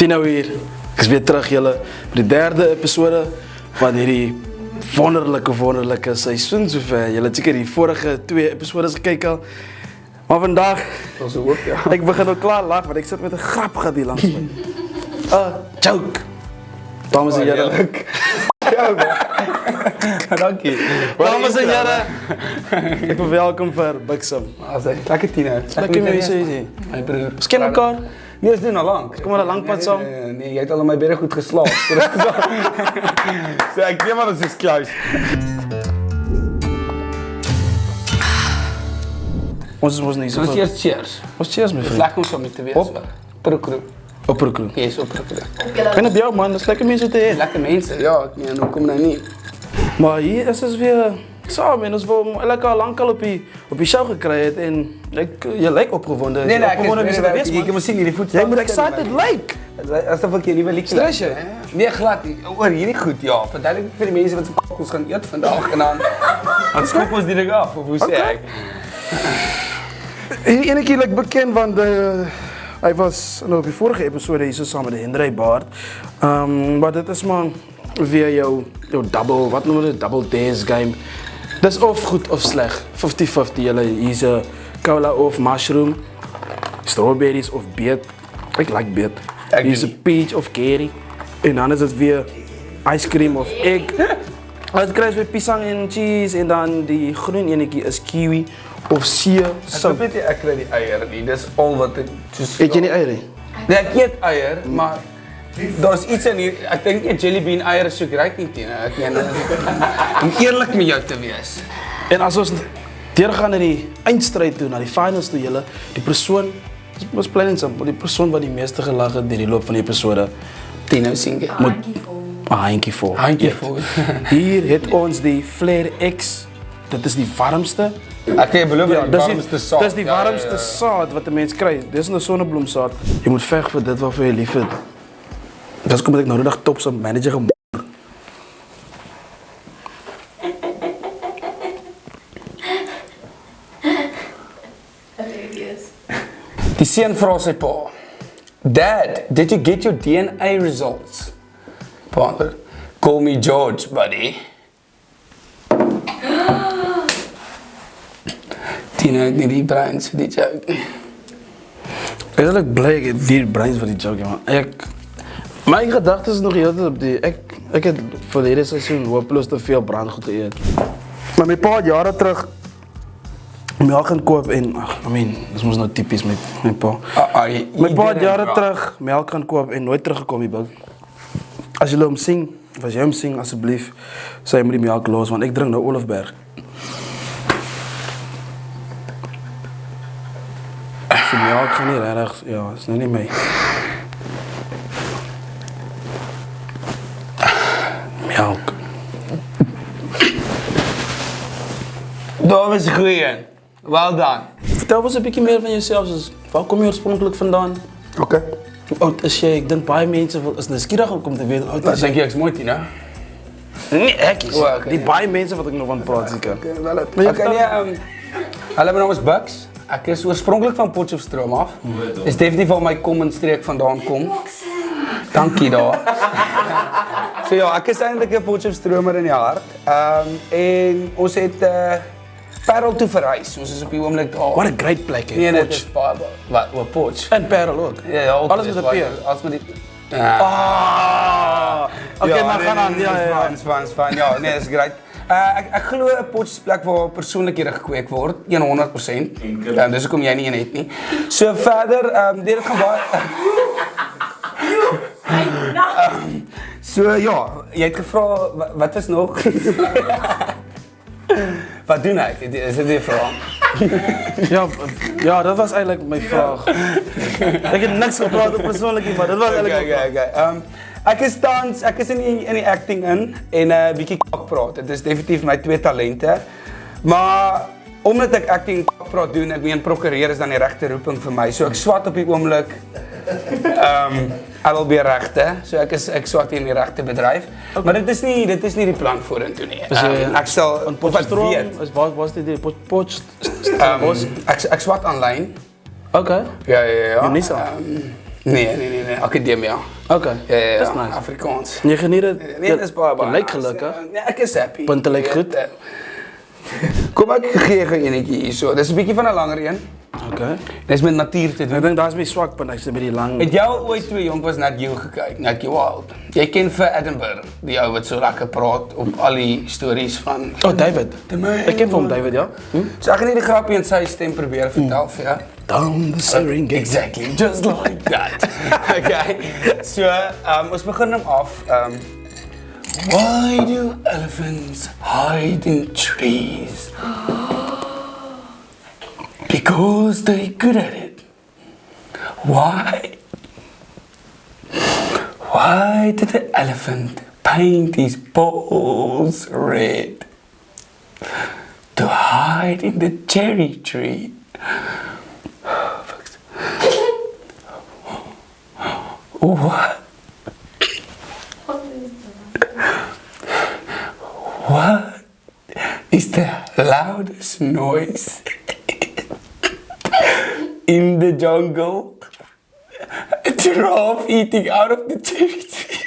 10 uur, ek is weer terug julle vir die derde episode van hierdie wonderlike seisoen sover. Julle het seker die vorige 2 episodes gekyk al. Maar vandag, ek begin nou klaar lag want ek sit met 'n grap gehad hier langs my. Joke. Dames en here. Dankie. Dames en here. Ek verwelkom vir Buxum. Lekker Tino. Lekker mense. My broer. Ons ken mekaar. Nee, ons doen al lank. Kom maar 'n lang pad saam. Nee, jy het al in my bedde goed geslaap. So ek weet maar ons is close. Ons was nie so. Ons eers cheers. Ons cheers my vriend. Lekker om saam met te wees. Op. Prokro. Op Prokro. Yes, op Prokro. Ken dit jou man, dis lekker mense te hê. Lekker mense. Ja, ek meen hoekom nou nie? Maar hier is ons weer saam en ons wil lekker lankal op die show gekry het en jy lyk opgewonde. Nee, ek opgewonde is wees man. jy moet sien hierdie voet. Jy moet excited lyk. Asof ek 'n nuwe liedjie. Stress jy? Nee, glad nie. Oor hierdie goed, ja. Verduidelik vir die mense wat se kokkels gaan eet vandag en dan skop ons direk af of hoe sê ek? Hierdie enetjie lyk bekend want hy was nou op die vorige episode hier so saam met Henry Baard. Maar dit is maar weer jou double, wat noem hulle, double days game. Dis of goed of sleg. 50-50 julle hier's 'n cola of mushroom, strawberries of beet. Ek like beet. Hier's 'n peach of curry. En dan is dit weer ice cream of egg. Dit kry jy pisang en cheese en dan die groen enetjie is kiwi of see sout. Ek kry die eier nie. Dis al wat ek soos Eet jy nie eier nie? Nee, ek eet eier, maar daar's iets in hier. Ek dink nie jelly bean eier is so great nie, Tina. Ek meen om eerlik met jou te wees. En as ons deurgaan na die eindstryd toe, na die finals toe julle, die persoon was plain and simple, die persoon wat die meeste gelag het deur die loop van die episode, Tino sien jy. moet 'n handjie vol. Hier het ons die Flair X. Dit is die warmste. Ek kan jou beloof Ja, die warmste saad. dis die warmste saad wat 'n mens kry. Dis 'n sonnebloemsaad. Jy moet veg vir dit waarvoor jy lief het. Dis kom ek nou die dag top se manager gemoer. Die seun vra sy pa, "Dad, did you get your DNA results?" Pa, "Call me George, buddy." Tina het nie die brains vir die joke. Ek is eigenlijk blij, ek het die brains vir die joke, man. My gedagtes is nog heel op die, ek het vir die hele seisoen hopeloos te veel brandgoed geëet. Maar my pa het jare terug melk gaan koop en, dis mos nou typies my pa. My pa het jare terug melk gaan koop en nooit teruggekom die bug. As jy hom sing, of as jy hom sing, asseblief, sê jy moet die melk los, want ek drink nou Olifberg. Die melk gaan nie regtig, ja, is nou nie my. Melk. Daar was 'n goeie een. Well done. Vertel ons 'n bietjie meer van jouself, soos waar kom jy oorspronklik vandaan? Okay. Hoe oud is jy? Ek dink baie mense is nuuskierig om te weet hoe oud Wat is jy? dink jy ek's mooi, Tina? Nee, ek is. O, okay, Die ja. baie mense wat ek nog van praat seker. Wel dit. Maar jy Okay, nee, hallo, my naam is Bucks. Ek is oorspronklik van Potchefstroom af. Dis definitief waar my kom en streek vandaan kom. Dankie daar. So ja, ek is eintlik 'n Potchefstromer in die hart. En ons het Parel toe verhuis. Ons is op die oomblik daar. What a great plek hè. Nee, dit Potch. is baie wat Potch. En Parel ook. Ja, Alles met 'n P. Alles met die Okay, maar gaan aan. Ja. Fans. Ja, nee, dis great. Ek glo 'n Potch plek waar persoonlikhede gekweek word, 100%. Dis hoekom jy nie een het nie. So verder, dit gaan baie So ja, jy het gevra wat is nog? Wat doen ek? Is dit 'n vraag? Ja, dat was eintlik my vraag. Ek het niks gepraat oor persoonlik, maar dit was eintlik Okay. Ek is in die acting in en 'n bietjie kak praat. Dit is definitief my 2 talente. Maar omdat ek acting en kak praat doen, ek meen prokureur is dan die regte roeping vir my. So ek swat op die oomblik LLB regte. So ek swat in die regte bedryf. Okay. Maar dit is nie die plan vorentoe nie. Ek sal in Potchefstroom is waar is dit Potchefstroom? Ek swat aanlyn. Okay. Ja. Unisa. Nee, akademia. Okay, Ja, dis nice. Afrikaans. Jy geniet dit? Nee, dis baie Jy lyk gelukkig. Nee, ek is happy. Punte lyk Jy goed. weet, Kom ek gee gou enetjie hierso. Dis 'n bietjie van 'n langer een. Okay. Dis met natuur te doen. Ek dink daai is my swakpunt, ek's 'n bietjie lang. Het jy al ooit toe jonk was Nat Geo gekyk? Nat Geo Wild. Jy ken vir Edinburgh, die ou wat so lekker praat op al die stories van Oh, David. Ek ken hom David, ja. So ek gaan net die grappie in sy stem probeer vertel vir jou. Down the Serengeti. Exactly, just like that. Okay. So, ons begin hom af. Why do elephants hide in trees? Because they're good at it. Why? Why did the elephant paint his paws red? To hide in the cherry tree. What? What is the loudest noise in the jungle? A giraffe eating out of the cherry tree.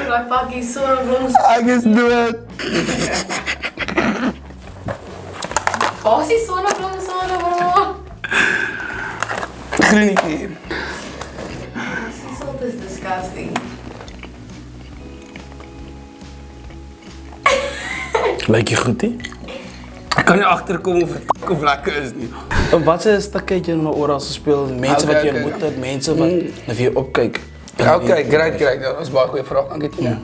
Like fucking sonnebrons. I just do it. Waar is die sonnebrons? Groenetjie. Sea salt is disgusting. Lyk jy goed, nie? Ek kan nie agterkom of dit of lekker is nie. En wat se stukkie het jy nou oral gespeel? Mense wat jy Okay. ontmoet het, mense wat na vir jou opkyk. Okay, great. Dat was baie goeie vraag, dankie Tina.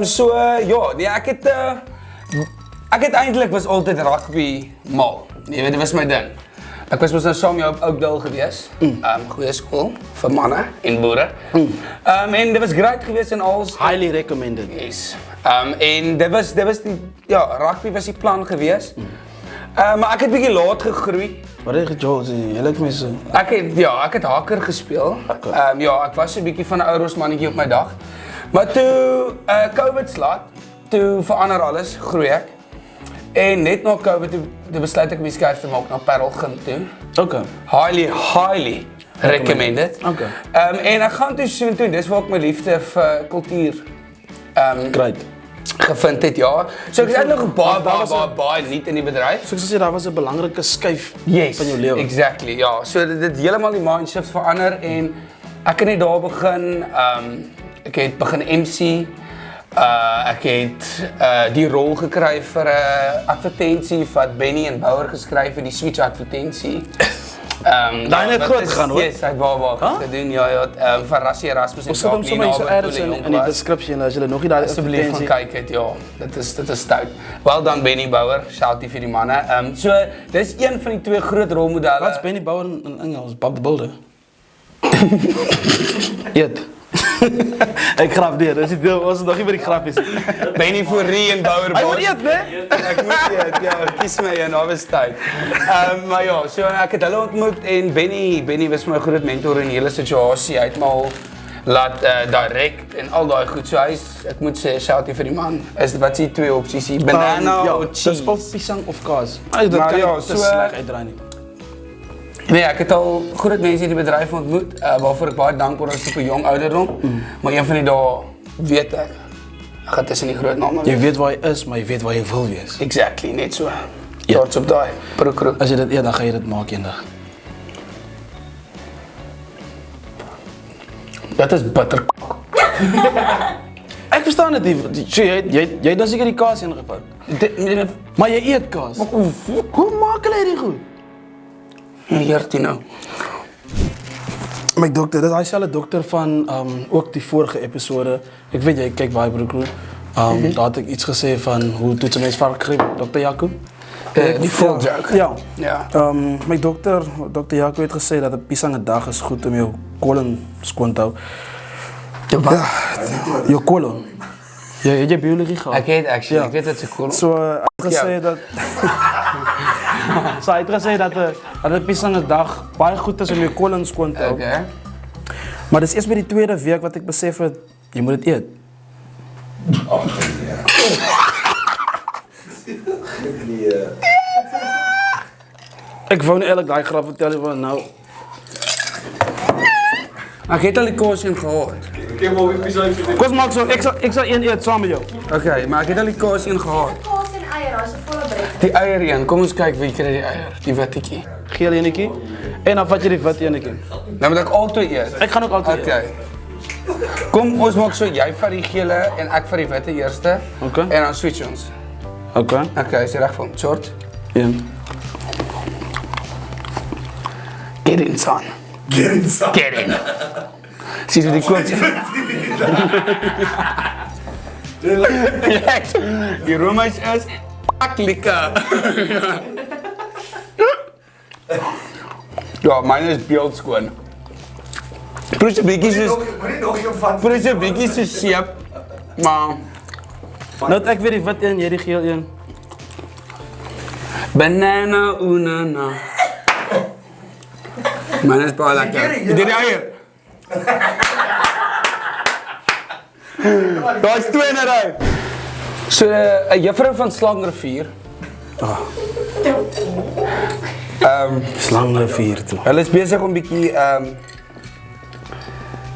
So ja, nee, ek het eintlik was altyd rugby mal. Jy weet, dit was my ding. Ek was mos nou saam jou op Oakdale gewees. Goeie skool vir manne en boere. En dit was great geweest en alles. Highly recommended. Yes. En dit was die rugby was die plan geweest. Maar ek het bietjie laat gegroei. Wat het jy gejoes? Jy lyk my so. Ek het haker gespeel. Ek was so 'n bietjie van 'n ou rosmannetjie op my dag. Maar toe COVID slaat, toe verander alles, groei ek. En net na COVID toe besluit ek om die skuif te maak na Parel Gym toe. Okay. Highly recommended. Okay. En ek gaan toe soontoe, dis waar ek my liefde vir kultuur Great. gevind het, ja. So ek is eintlik baie nuut in die bedryf. Soos ek sê, daar was 'n belangrike skuif Yes, van jou lewe. exactly, ja. So dit heeltemal die mindshift verander en ek het net daar begin, ek het begin MC, ek het die rol gekry vir 'n advertensie wat Benny en Bouwer geskryf het, die Switch advertensie. Daai het groot gegaan, hoor. Yes, hy het baie gedoen, ja, van Rassie Erasmus en Ons sit hom sommer hier so ergens in die description as jy nog nie daai asseblief gaan advertensie. kyk het, ja. Dit is stout. Well done Benny Bouwer, shoutie vir die manne. So dis een van die twee groot rolmodelle. Wat's Benny Bouwer in Engels? Bob the Builder. Eet. Ek grap nie, dis die ons is nog nie by die grappies. Benny Fourie en Bouwer Hy Bos. moet eet, né? Ek moet eet, ja, kies my een, daar was tyd. Maar ja, so ek het hulle ontmoet en Benny was my groot mentor in die hele situasie. Hy het my al laat direct en al daai goed. So ek moet sê, shoutie vir die man. Wat is die twee opsies hier? Banana ja, of cheese? dis of pisang of kaas. Dit Maar kan ja, nie so, te sleg uitdraai nie. Nee, ek het al groot mense in die bedryf ontmoet, waarvoor ek baie dankbaar is op 'n jong ouderdom. Maar een van die dae weet ek gaan tussen die groot name Jy wees. weet waar hy is, maar jy weet waar jy wil wees. Exactly, net so. Ja. Trots op daai. Pro. As jy dit eet, dan gaan jy dit maak eendag. Dat is bitterkok. Ek verstaan dit nie. So, jy het dan seker die kaas ingepak. Maar jy eet kaas. Hoe maak hulle dit goed? Hier nou. My dokter, dis daai selfde dokter van ook die vorige episode. Ek weet jy kyk baie broer. Daar het ek iets gesê van hoe toets 'n mens varkgriep, dokter Jaco. Die full joke. Ja. Ja. My dokter Jaco het gesê dat 'n pisang 'n dag is goed om jou kolon skoon te hou. Wat? Jou kolon. Ja, jy biologie gehad. Ek het actually, Ja. ek weet dit se cool. So hy het gesê dat So hy het gesê dat 'n pisang 'n dag baie goed is om jou kolon skoon te hou. Okay. Maar dis eers by die tweede week wat ek besef het jy moet dit eet. Ek wou nie eerlik daai grap vertel nie van nou. Ek het al die kos in gehad. Kom maak so, ek sal een eet saam met jou. Okay, maar ek het al die kos in gehad. Kaas en eier, daar's 'n volle breed. Die eier een, kom ons kyk wie kry die eier, die wittetjie. Geel enetjie. En dan vat jy die wit enetjie. Nou moet ek altyd eet. Ek gaan ook altyd eet. Okay. Kom ons maak so, jy vat die gele en ek vat die witte eerste. Okay. En dan switch ons. Okay. Okay, is jy reg vir hom? Short. Een. Get in, son. Get in. Sies hoe die koop. Yes. Die roomys is lekker. Ja, myne is beeldskoon. Proe 'n bietjie soos proe 'n bietjie soos seep. Maar Nou het ek weer die wit een, jy die geel een. banana unana. Myne is baie lekker. Dit die eier. Daar's twee in 'n ry. So 'n juffrou van Slangrivier. Slangrivier toe. Hulle is besig om bietjie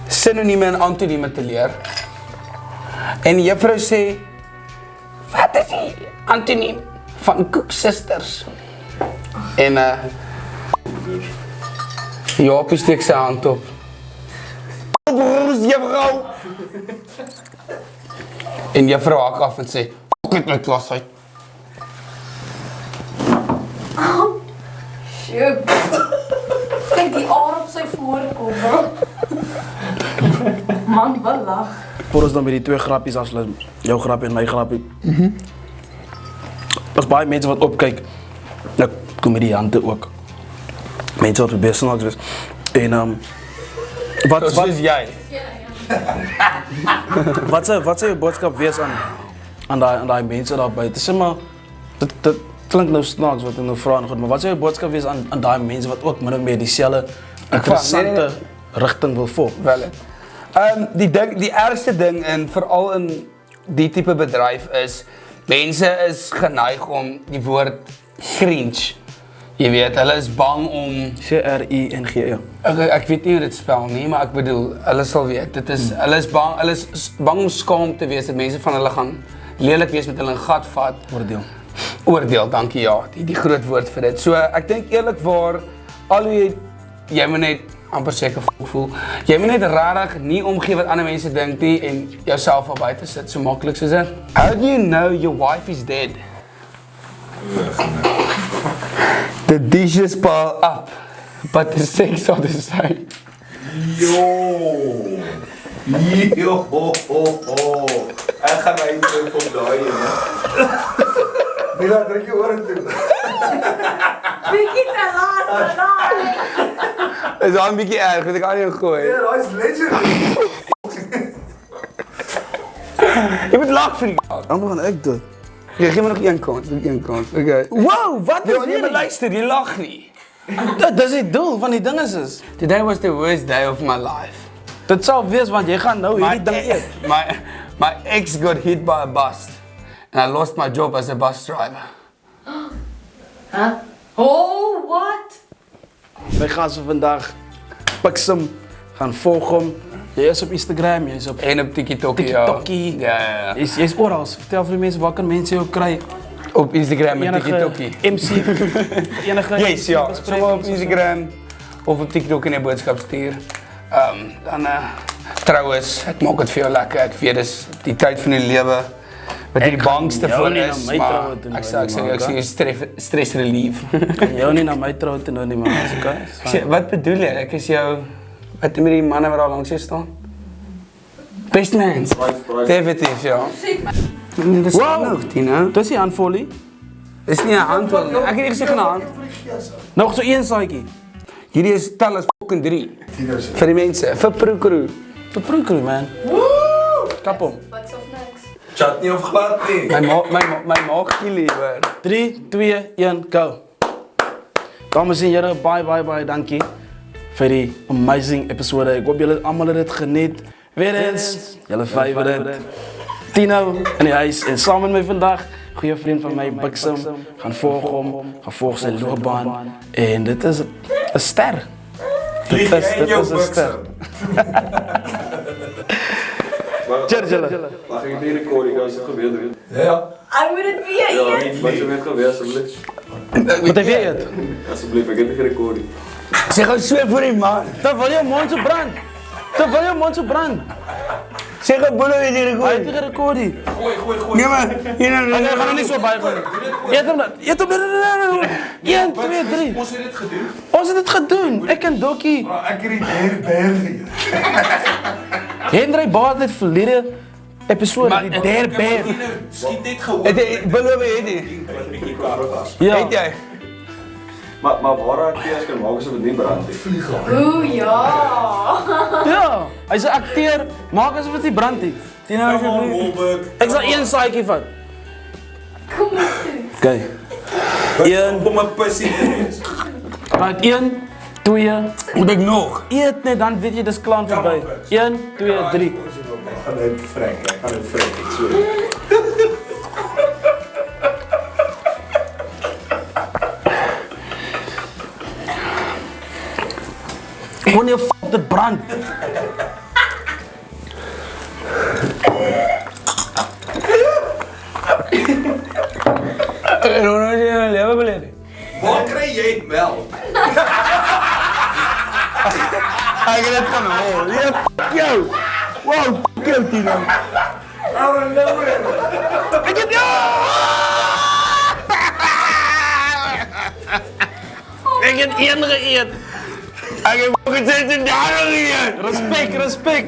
sinonieme en antonieme te leer. En die juffrou sê, wat is die antoniem van koeksusters? En Jaapie steek sy hand op. Broers, juffrou! En juffrou hak af en sê, "Fok het my klas uit." Sjoe. Kyk die aar op sy voorkom, bro. Man, wat lag. Voor ons dan met die twee grappies as hulle jou grappie en my grappie. Daar's baie mense wat opkyk. Nou komediante ook. Mense wat probeer snaaks wees. En wat Soos jy. wat sou jou boodskap wees aan daai mense daar buite? Sê maar dit klink nou snaaks wat ek nou vra en goed, maar wat sou jou boodskap wees aan daai mense wat ook min of meer dieselfde interessante rigting wil volg? Wel. Die ergste ding en veral in die tipe bedryf is mense is geneig om die woord cringe. Jy weet, hulle is bang om CRINGE. ek weet nie hoe dit spel nie, maar ek bedoel, hulle sal weet. Dit is hulle is bang om skaam te wees dat mense van hulle gaan lelik wees met hulle 'n gat vat. Oordeel, dankie ja, die groot woord vir dit. So ek dink eerlikwaar al hoe jy moet net amper seker voel. Jy moet net regtig nie omgee wat ander mense dink nie en jouself al buite sit, so maklik soos dit. How do you know your wife is dead? The dishes pile up, but the sex are the same. Yo. Ek gaan eintlik op daai een, hè. Mila, druk jou oor toe. Bietjie te laat, Is al 'n bietjie erg, want ek kan nie gooi. Ja, daai is legendary. Jy moet lag vir die. Dan gaan ek dit. Jy gee my nog een kans, Okay. Wow, wat is Jy moet hierdie? luister, jy lag nie. Dit is die doel van die ding is. Today was the worst day of my life. Dit sal wees want jy gaan nou hierdie ding eet. My ex got hit by a bus and I lost my job as a bus driver. Huh? Oh, what? My gaste vandag Piksem gaan volg hom. Jy is op Instagram, jy is op En op TikTok, ja. TikTokie. Ja. Jy's oral. Vertel vir die mense waar kan mense jou kry? Op Instagram en TikTok. MC enige Yes, ja. Sommer op Instagram of op TikTok in 'n boodskap stuur. Dan trouwens, ek maak dit vir jou lekker. Ek weet dis die tyd van die lewe wat die bangste jou voor nie is, na my maar troue toe ek nou sê nie, ek sê stress relief. Jou nie na my trou te nou nie, maar as ek Sê, wat bedoel jy? Ek is jou wat met die manne wat daar langs jou staan? Best man. Definitief, ja. Dit is Wow. genoeg, Tina. Dis die handvolie. Dis nie 'n handvol nie. Ek het nie gesê geen hand. Nog so een saaitjie. Hierdie is tel as fucking 3. Vir die mense, vir Proekroe. Vir Proekroe man. Kap hom. Wat's of niks? Chat nie of glad nie. My maag liewer. 3, 2, 1, go. Dames en here, baie dankie vir die amazing episode. Ek hoop julle almal het dit geniet. Weer eens, julle favorite Tino in die huis en saam met my vandag, goeie vriend van my, Bixum, gaan volg hom, gaan volg sy loopbaan en dit is 'n ster. Vlieg jy in jou 'n ster. Cheers julle. Mag ek die recording as dit gebeur het? Ja. Ek moet dit weer eet. Wat jy net gebeur asseblief. Wat heb jy eet? Asseblief, ek het nie gerekord. Sê gou so vir die man. Terwyl jou mond so brand. Terwyl jou mond so brand. Sê gou bolle weer die Hy rekord. het nie gerekord nie. Nee maar, hier nou. Ek gaan hom nie so baie gooi nie. Eet hom dat. Eet hom. 1 2 3. Ons het dit gedoen. Ons het dit gedoen. Ek en Dokkie. Ek het die berg. Henry Baard het verlede episode die derde bear. Skiet net gehoor. Beloof het jy. Wat 'n bietjie klaar was. Ja. Het jy? Maar waar akteurs kan maak asof dit nie brand nie? Oeh ja. Ja. Hy's 'n akteur. Maak asof dit nie brand nie. Tino asseblief. Ek sal een saaitjie vat. Kom ons doen. Okay. Een. Kom 'n pissie in is. Right, 1 2. Moet ek nog? Eet net dan weet jy dis klaar verby. 1 2 3. Ek gaan dit vrek. Ek gaan dit vrek. Ek so. Wanneer fuck dit brand. En hoe nou jy lewe beleef? Waar kry jy melk? Ek het dit gaan hoor. Ja, fuck jou. Wow, fuck jou Tino. Ek het jou. Ek het een geëet. Ek het ook gesê dit daar hier. Respek, respek.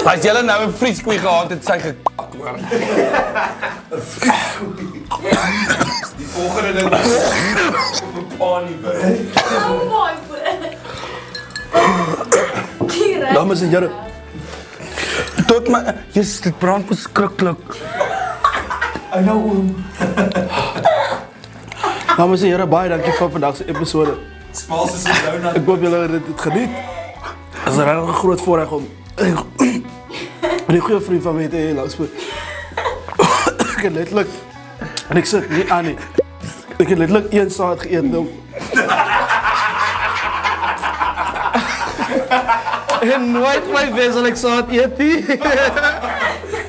As jy nou 'n vrieskoei gehad het, sy gekak hoor. Die volgende ding op 'n paanie by. Oh my god. Dames en here. Tot my, Jesus, dit brand verskriklik. I know oom. Dames en here, baie dankie vir vandag se episode. Smaal soos 'n donut. Ek hoop julle het dit geniet. Dit is 'n regtig groot voorreg om 'n goeie vriend van my te hê langs my. Ek het letterlik en ek sit nie aan nie. Ek het letterlik een saad geëet nou. En nooit my wens ek saad eet nie.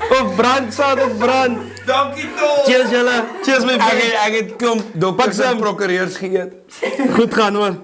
Of brandsaad of brand. Dankie tol. Cheers julle. Cheers my vriend. Ek het klomp dokters en prokureurs geëet. Goed gaan hoor.